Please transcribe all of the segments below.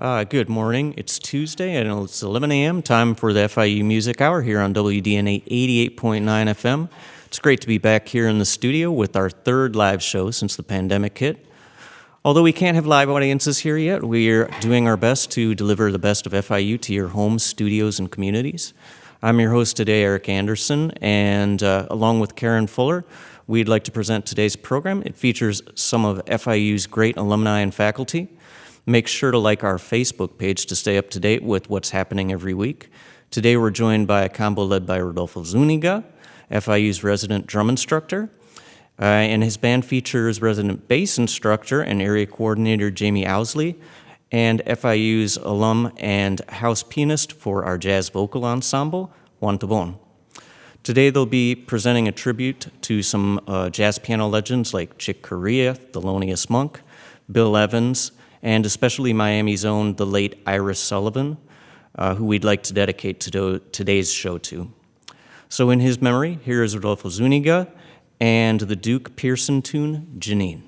Good morning. It's Tuesday and it's 11 a.m. Time for the FIU Music Hour here on WDNA 88.9 FM. It's great to be back here in the studio with our third live show since the pandemic hit. Although we can't have live audiences here yet, we're doing our best to deliver the best of FIU to your homes, studios, and communities. I'm your host today, Eric Anderson, and along with Karen Fuller, we'd like to present today's program. It features some of FIU's great alumni and faculty. Make sure to like our Facebook page to stay up to date with what's happening every week. Today we're joined by a combo led by Rodolfo Zuniga, FIU's resident drum instructor, and his band features resident bass instructor and area coordinator Jamie Ousley, and FIU's alum and house pianist for our jazz vocal ensemble, Juan Tobon. Today they'll be presenting a tribute to some jazz piano legends like Chick Corea, Thelonious Monk, Bill Evans, and especially Miami's own, the late Iris Sullivan, who we'd like to dedicate today's show to. So in his memory, here is Rodolfo Zuniga and the Duke Pearson tune, Janine.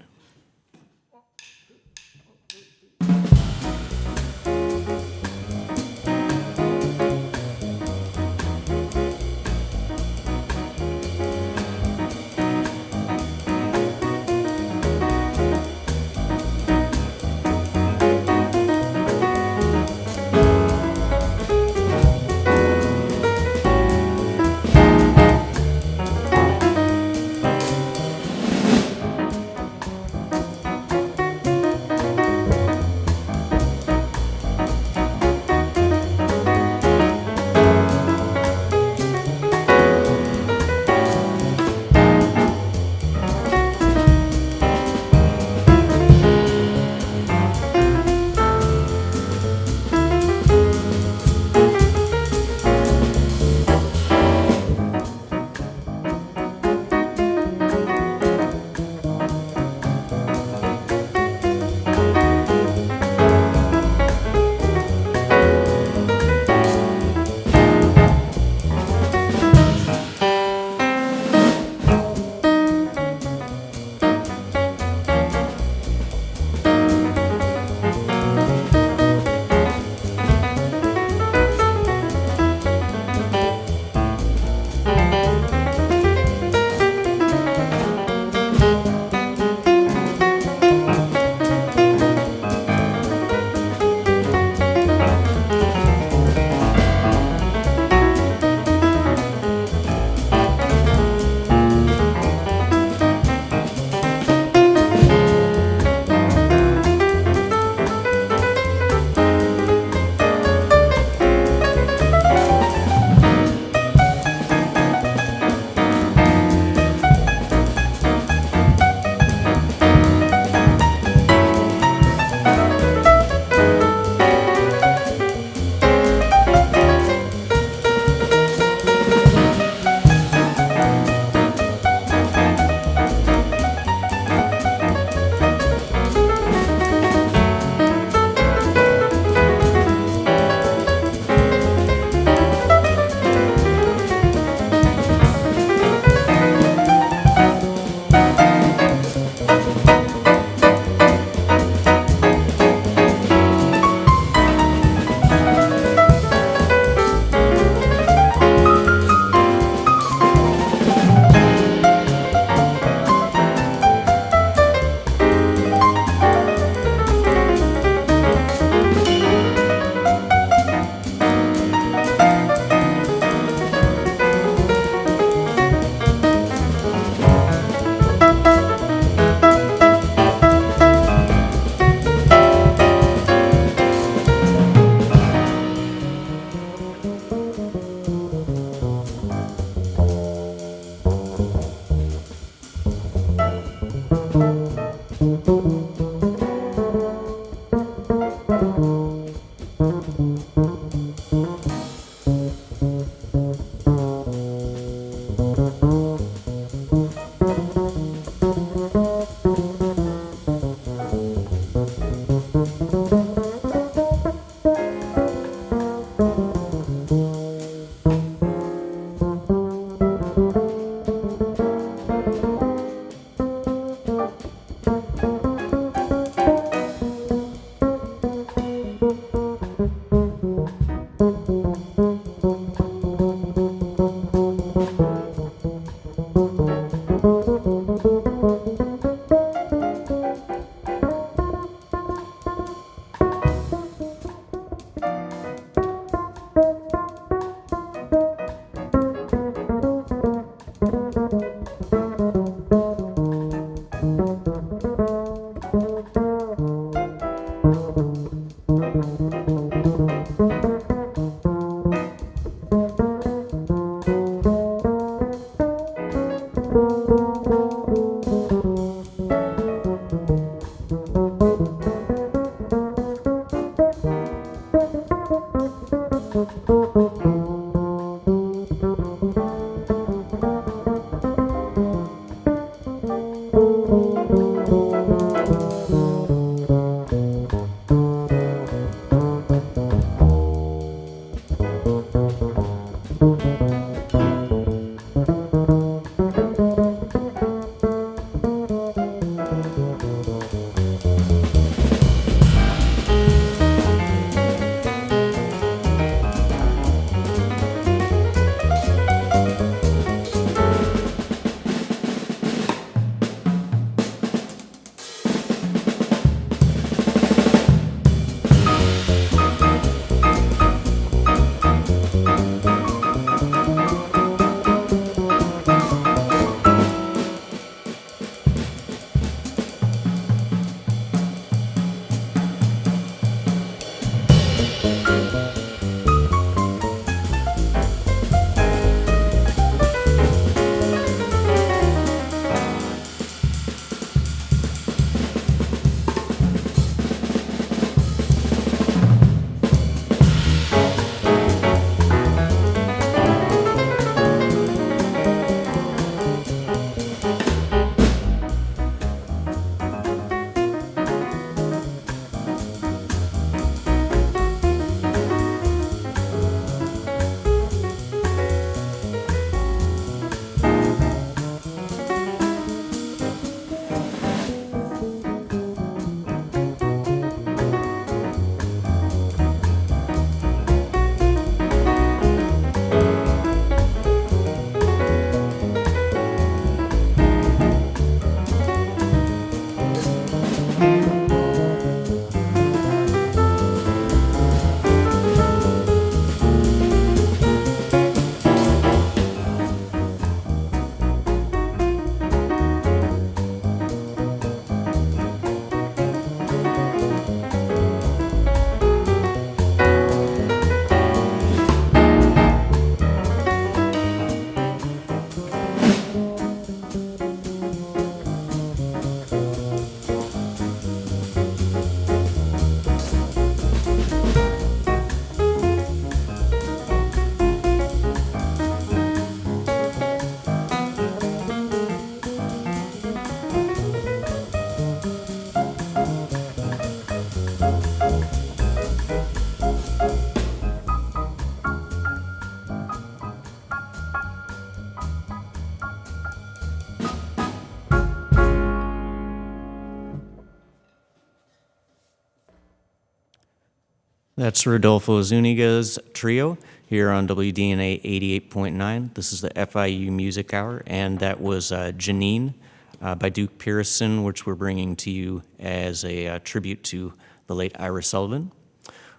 That's Rodolfo Zuniga's trio here on WDNA 88.9. This is the FIU Music Hour, and that was Janine by Duke Pearson, which we're bringing to you as a tribute to the late Ira Sullivan.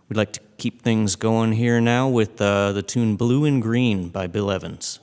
We'd like to keep things going here now with the tune Blue and Green by Bill Evans.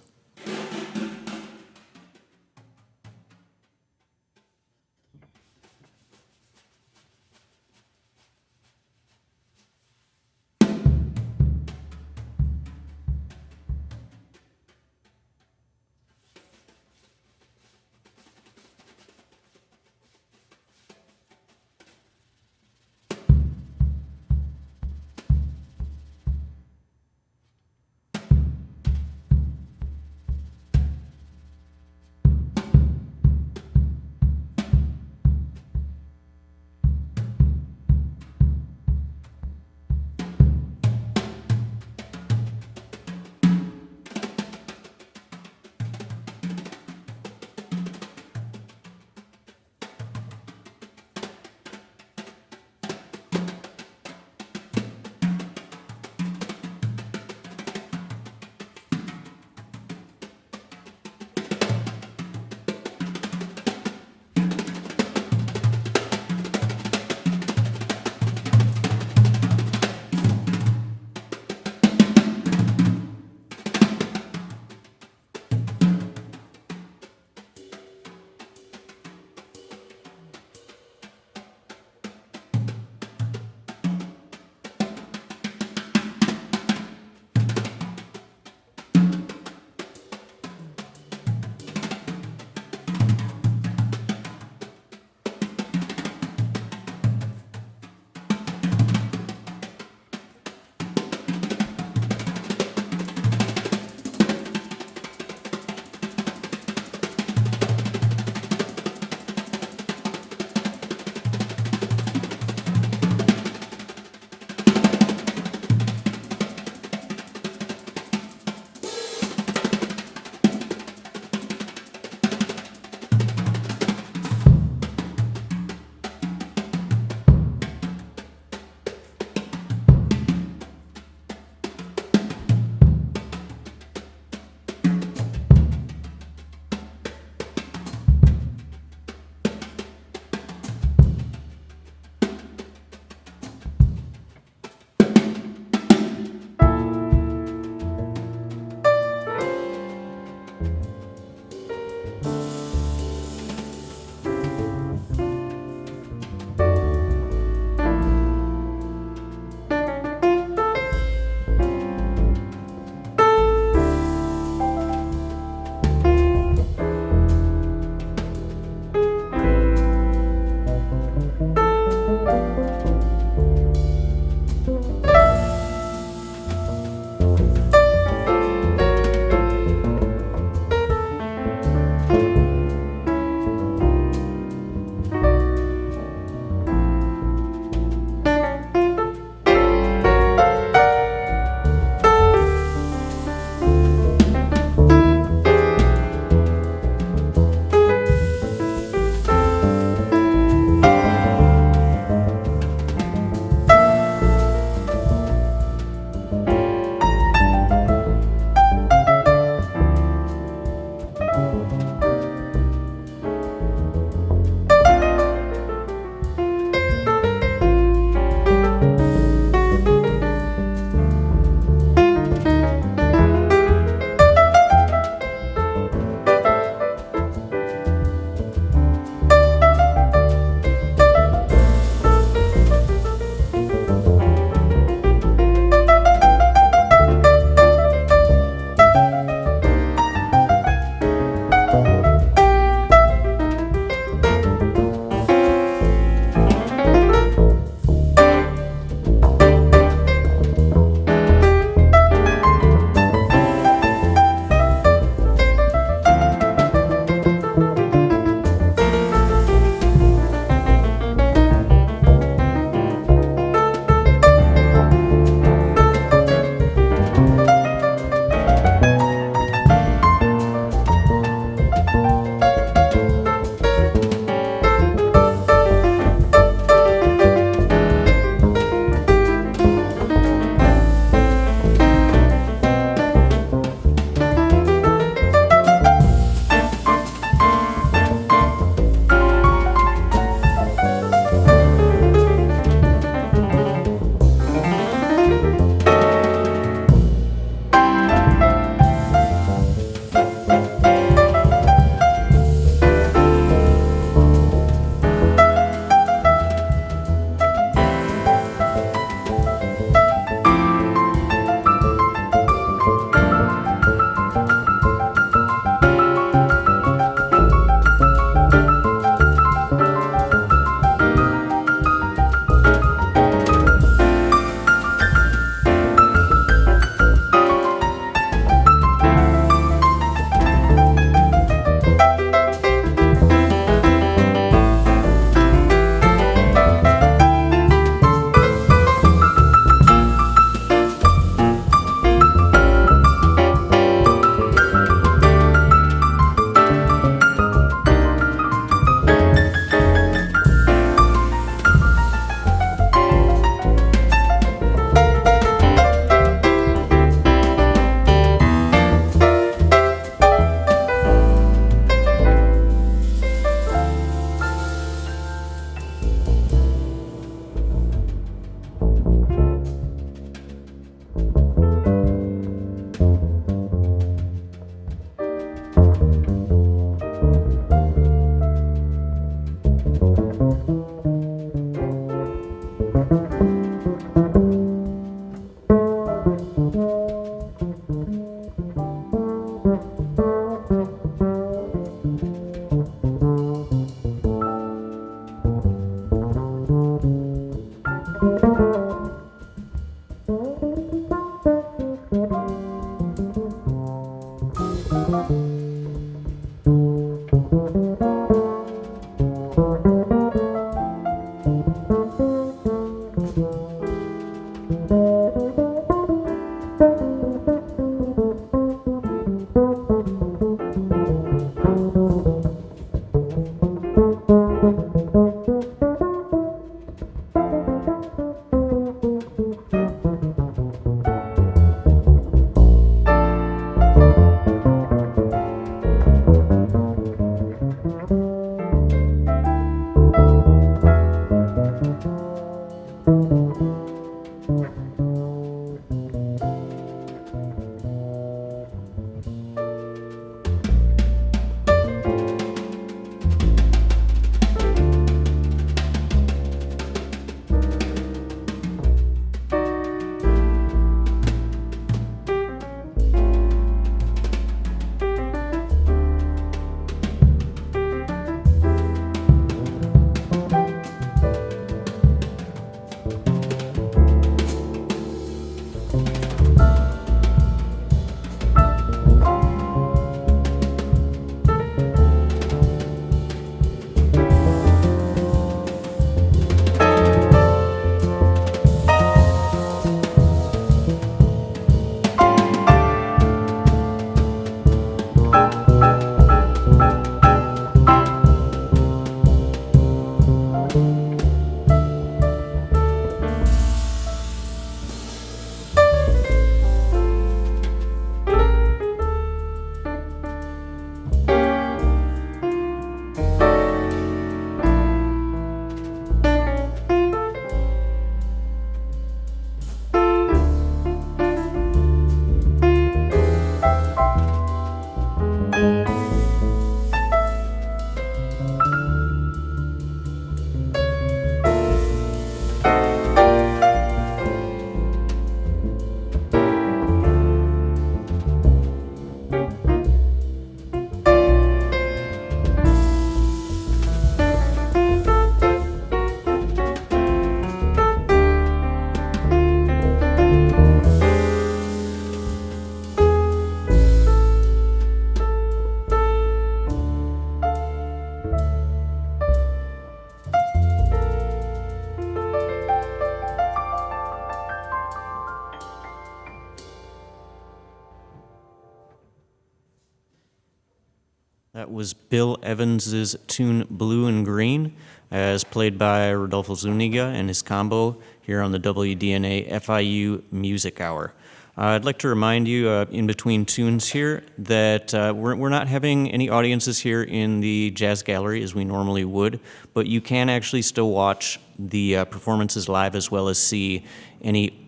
That was Bill Evans's tune Blue and Green, as played by Rodolfo Zuniga and his combo here on the WDNA FIU Music Hour. I'd like to remind you in between tunes here that we're not having any audiences here in the Jazz Gallery as we normally would, but you can actually still watch the performances live as well as see any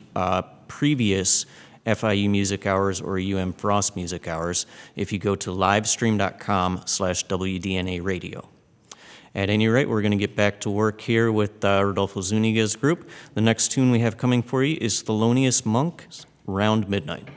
previous FIU Music Hours or Frost Music Hours if you go to livestream.com/WDNA Radio. At any rate, we're going to get back to work here with Rodolfo Zuniga's group. The next tune we have coming for you is Thelonious Monk's Round Midnight.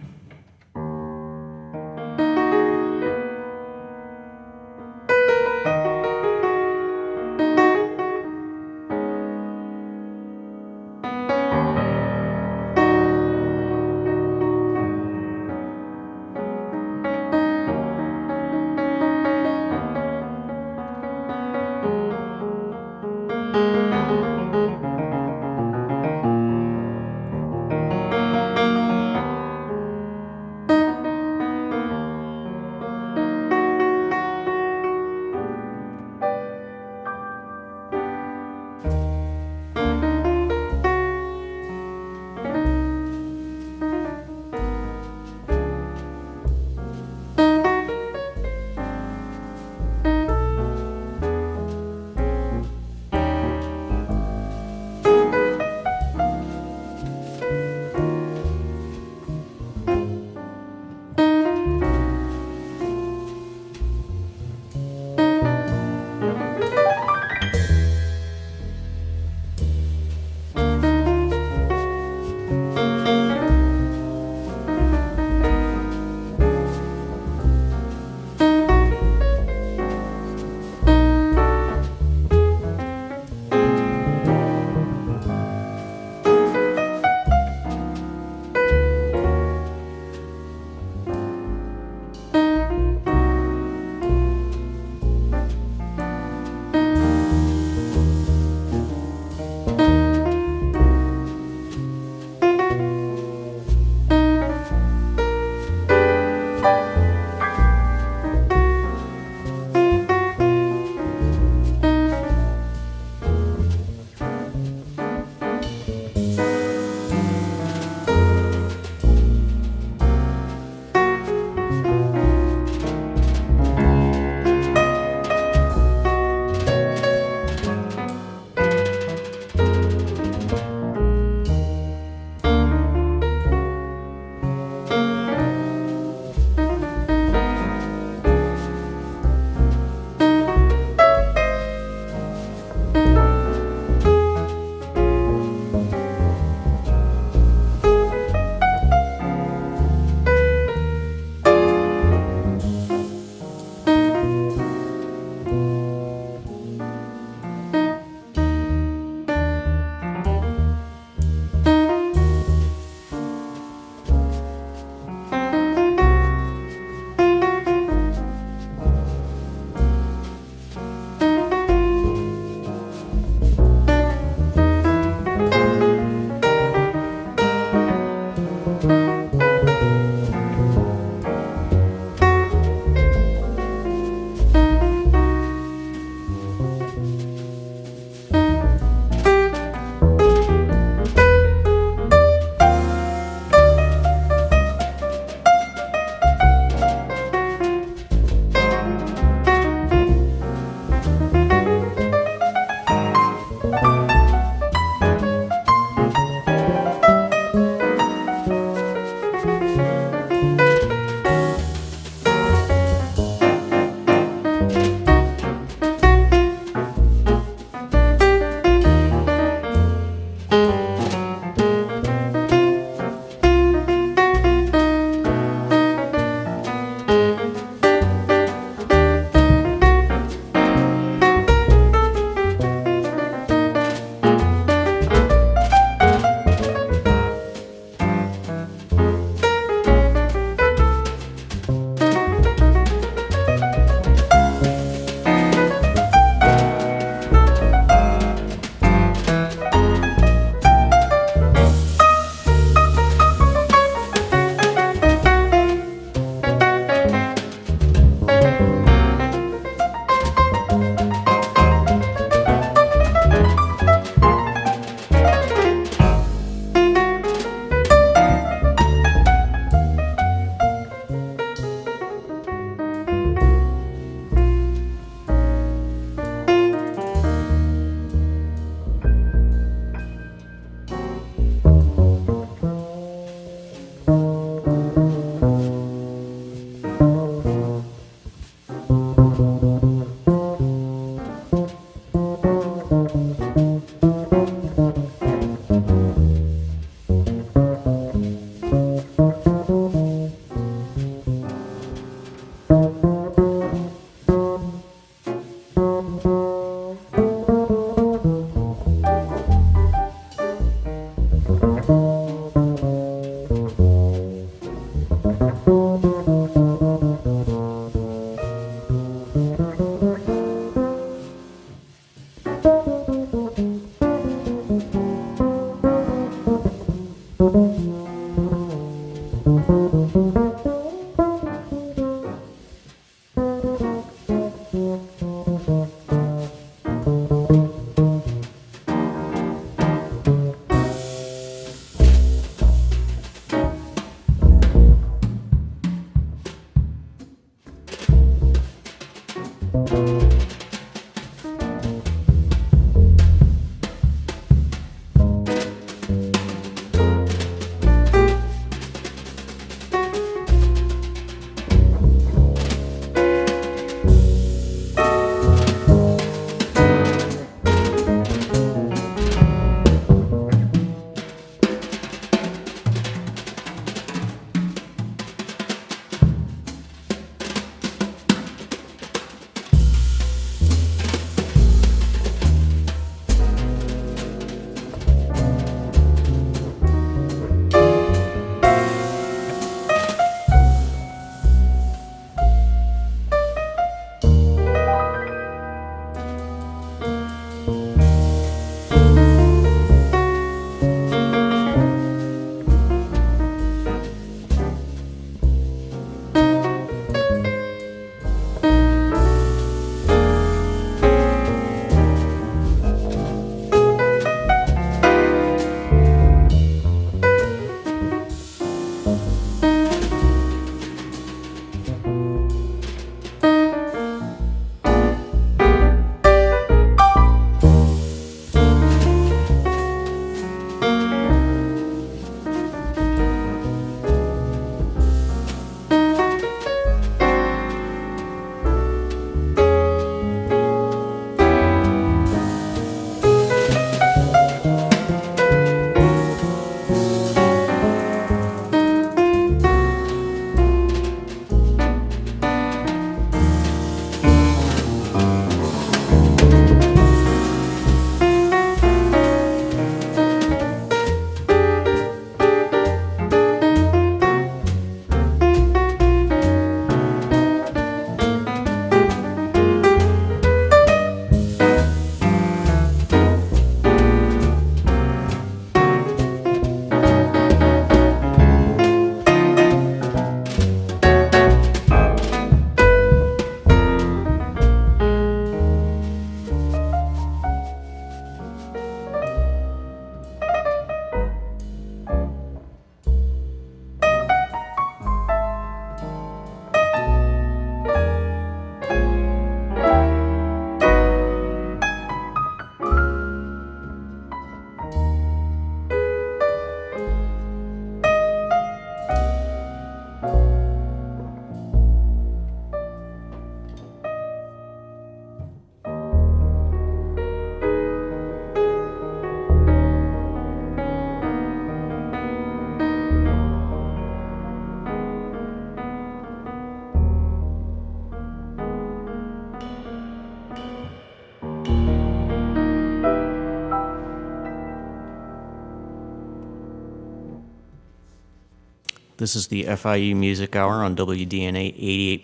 This is the FIU Music Hour on WDNA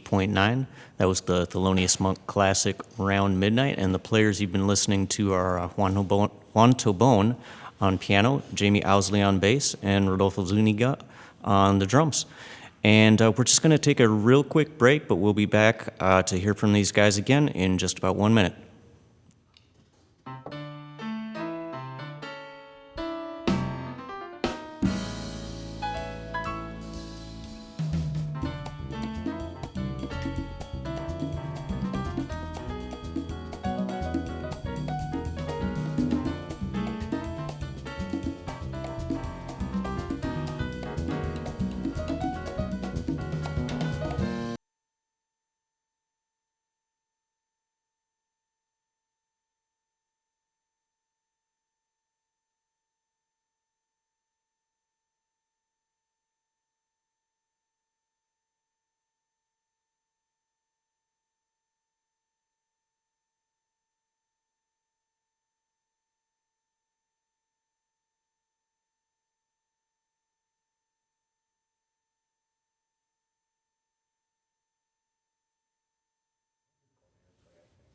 88.9. That was the Thelonious Monk classic Round Midnight, and the players you've been listening to are Juan Tobon on piano, Jamie Ousley on bass, and Rodolfo Zuniga on the drums. And we're just going to take a real quick break, but we'll be back to hear from these guys again in just about 1 minute.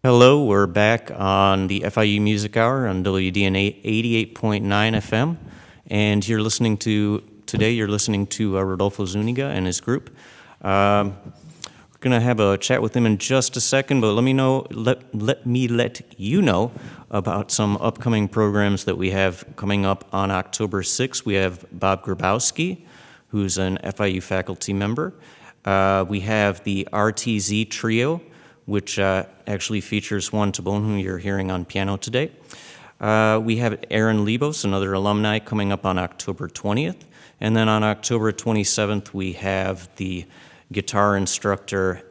Hello, we're back on the FIU Music Hour on WDNA 88.9 FM, and you're listening to Rodolfo Zuniga and his group. We're going to have a chat with him in just a second, but let me let you know about some upcoming programs that we have coming up on October 6th. We have Bob Grabowski, who's an FIU faculty member. We have the RTZ Trio, which actually features Juan Tobon, who you're hearing on piano today. We have Aaron Lebos, another alumni, coming up on October 20th. And then on October 27th, we have the guitar instructor,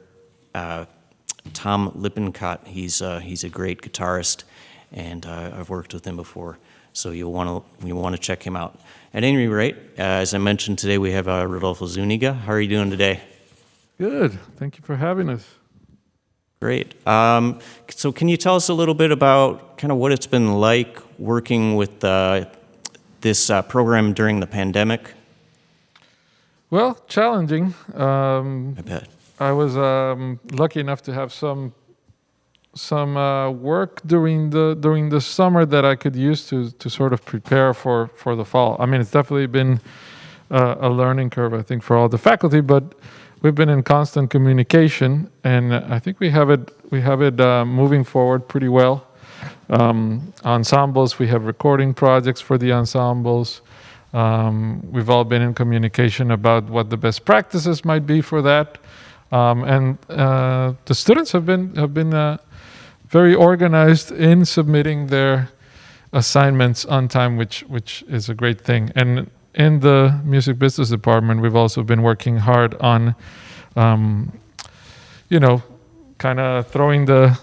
Tom Lippincott. He's a great guitarist, and I've worked with him before, so you'll want to check him out. At any rate, as I mentioned today, we have Rodolfo Zuniga. How are you doing today? Good. Thank you for having us. Great. So can you tell us a little bit about kind of what it's been like working with this program during the pandemic? Well, challenging. I bet. I was lucky enough to have some work during the summer that I could use to sort of prepare for the fall. I mean, it's definitely been a learning curve, I think, for all the faculty, but we've been in constant communication, and I think we have it moving forward pretty well. Ensembles, we have recording projects for the ensembles. We've all been in communication about what the best practices might be for that, and the students have been very organized in submitting their assignments on time, which is a great thing. And in the music business department, we've also been working hard on, kind of throwing the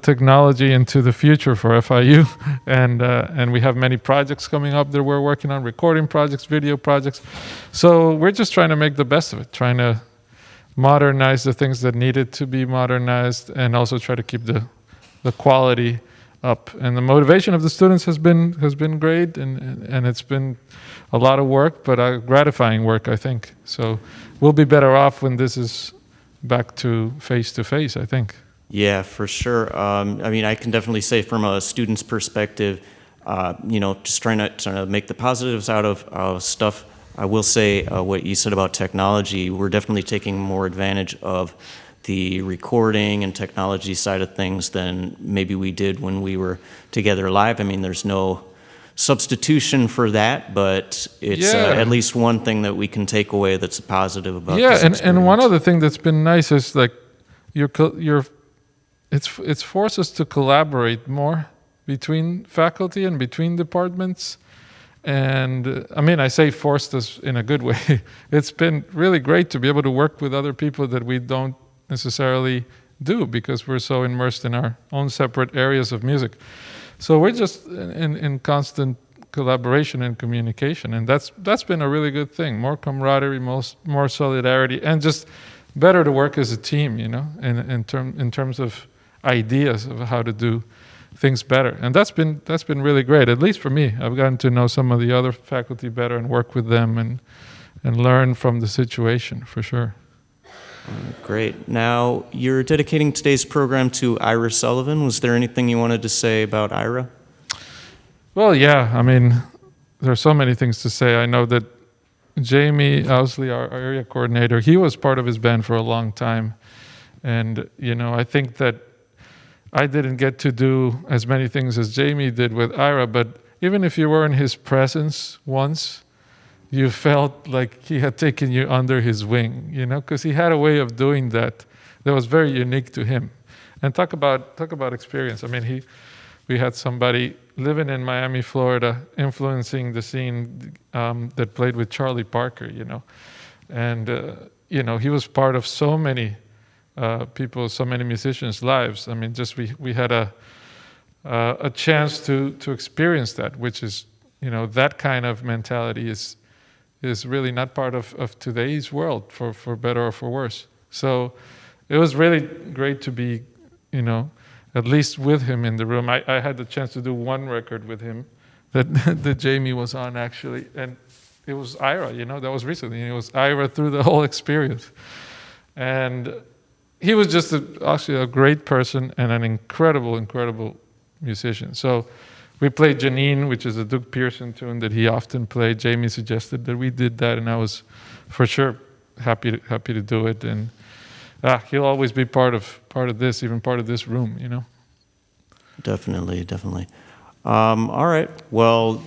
technology into the future for FIU, and we have many projects coming up that we're working on, recording projects, video projects. So we're just trying to make the best of it, trying to modernize the things that needed to be modernized, and also try to keep the quality up. And the motivation of the students has been great, and it's been a lot of work, but gratifying work, I think. So we'll be better off when this is back to face, I think. Yeah, for sure. I mean, I can definitely say from a student's perspective, just trying to make the positives out of stuff. I will say what you said about technology, we're definitely taking more advantage of the recording and technology side of things than maybe we did when we were together live. I mean, there's no substitution for that, but it's at least one thing that we can take away that's positive about this experience. And one other thing that's been nice is like it's forced us to collaborate more between faculty and between departments. And I mean, I say forced us in a good way. It's been really great to be able to work with other people that we don't necessarily do because we're so immersed in our own separate areas of music. So we're just in constant collaboration and communication, and that's been a really good thing. More camaraderie, more solidarity, and just better to work as a team, in terms of ideas of how to do things better. And that's been really great, at least for me. I've gotten to know some of the other faculty better and work with them, and learn from the situation for sure. Great. Now, you're dedicating today's program to Ira Sullivan. Was there anything you wanted to say about Ira? Well, yeah, I mean, there are so many things to say. I know that Jamie Ousley, our area coordinator, he was part of his band for a long time. And, I think that I didn't get to do as many things as Jamie did with Ira, but even if you were in his presence once, you felt like he had taken you under his wing, because he had a way of doing that was very unique to him. And talk about experience. I mean, we had somebody living in Miami, Florida, influencing the scene that played with Charlie Parker, and he was part of so many people, so many musicians' lives. I mean, just we had a chance to experience that, which is that kind of mentality is really not part of today's world, for better or for worse. So it was really great to be, at least with him in the room. I had the chance to do one record with him that Jamie was on, actually, and it was Ira, that was recently. It was Ira through the whole experience. And he was just actually a great person and an incredible musician. So we played Janine, which is a Duke Pearson tune that he often played. Jamie suggested that we did that, and I was for sure happy to do it. And he'll always be part of this, even part of this room, Definitely. All right. Well,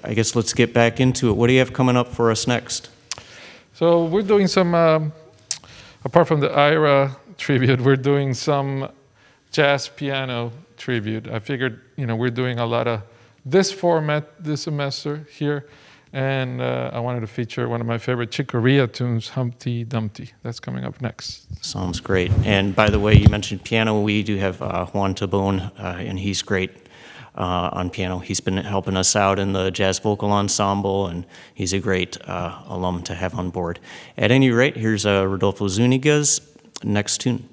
I guess let's get back into it. What do you have coming up for us next? So we're doing some, apart from the Ira tribute, we're doing some jazz piano tribute. I figured, we're doing a lot of this format this semester here, and I wanted to feature one of my favorite Chick Corea tunes, Humpty Dumpty. That's coming up next. Sounds great. And by the way, you mentioned piano. We do have Juan Tobon, and he's great on piano. He's been helping us out in the jazz vocal ensemble, and he's a great alum to have on board. At any rate, here's Rodolfo Zuniga's next tune.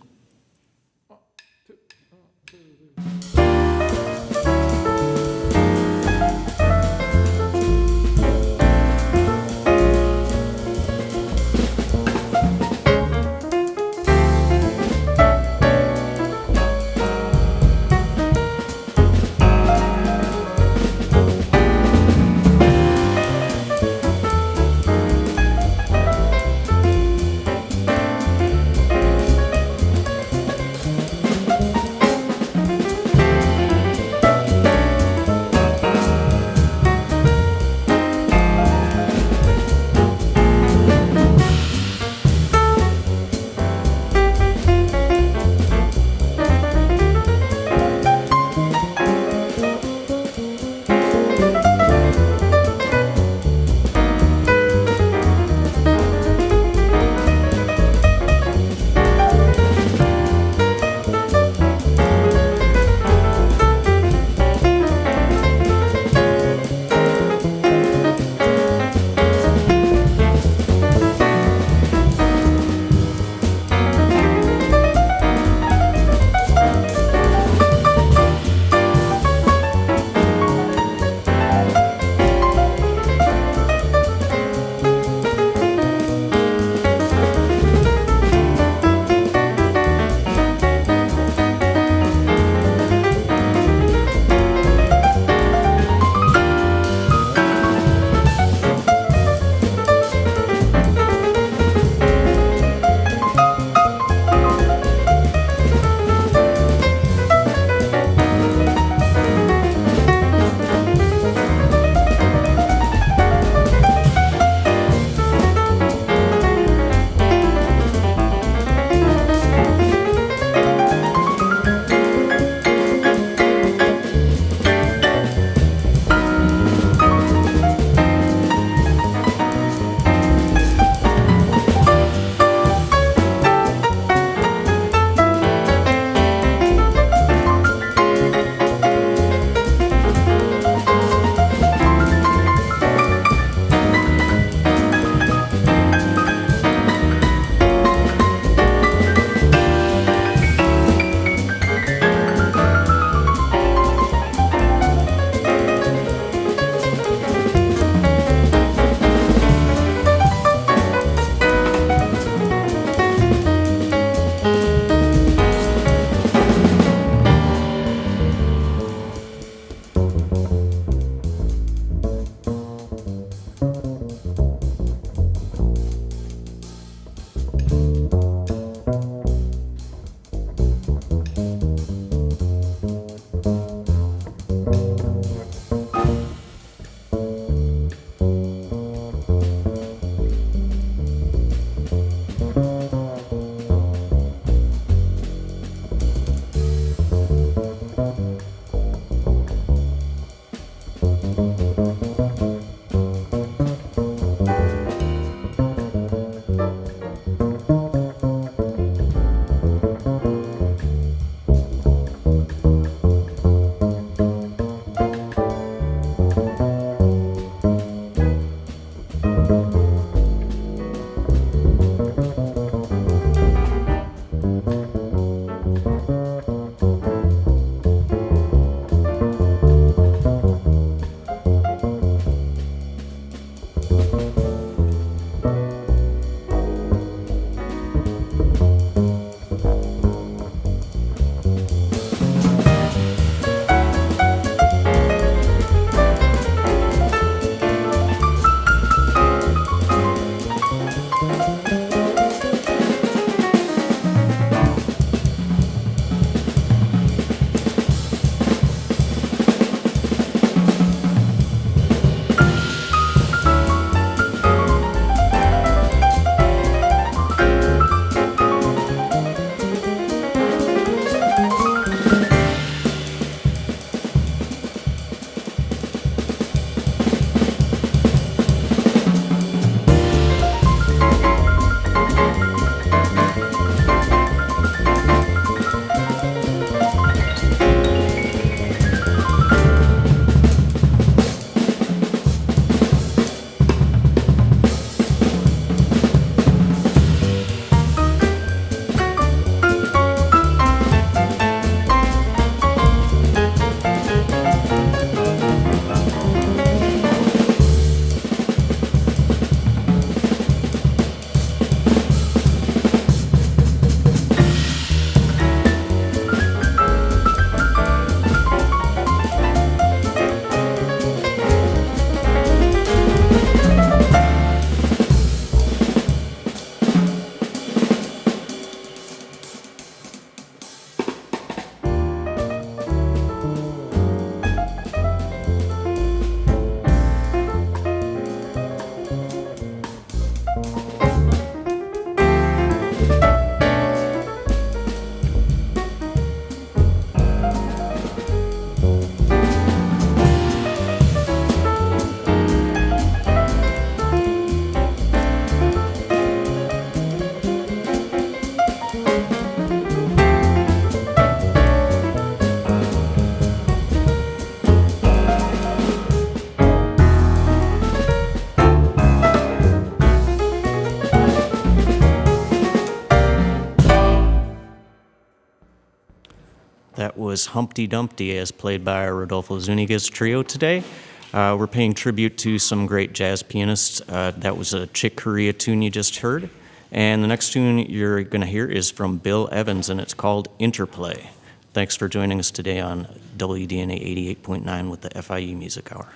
That was Humpty Dumpty, as played by Rodolfo Zuniga's trio today. We're paying tribute to some great jazz pianists. That was a Chick Corea tune you just heard. And the next tune you're going to hear is from Bill Evans, and it's called Interplay. Thanks for joining us today on WDNA 88.9 with the FIU Music Hour.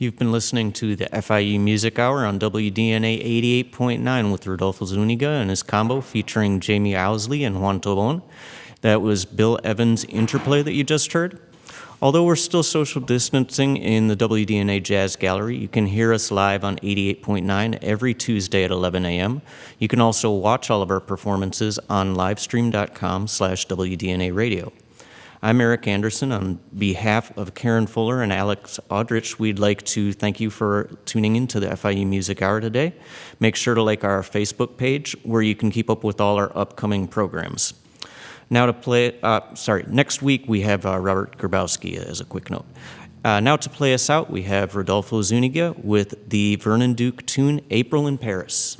You've been listening to the FIU Music Hour on WDNA 88.9 with Rodolfo Zuniga and his combo featuring Jamie Ousley and Juan Tobon. That was Bill Evans' interplay that you just heard. Although we're still social distancing in the WDNA Jazz Gallery, you can hear us live on 88.9 every Tuesday at 11 a.m. You can also watch all of our performances on livestream.com/WDNA radio. I'm Eric Anderson. On behalf of Karen Fuller and Alex Aldrich, we'd like to thank you for tuning in to the FIU Music Hour today. Make sure to like our Facebook page where you can keep up with all our upcoming programs. Now to play, next week we have Robert Grabowski as a quick note. Now to play us out, we have Rodolfo Zuniga with the Vernon Duke tune, April in Paris.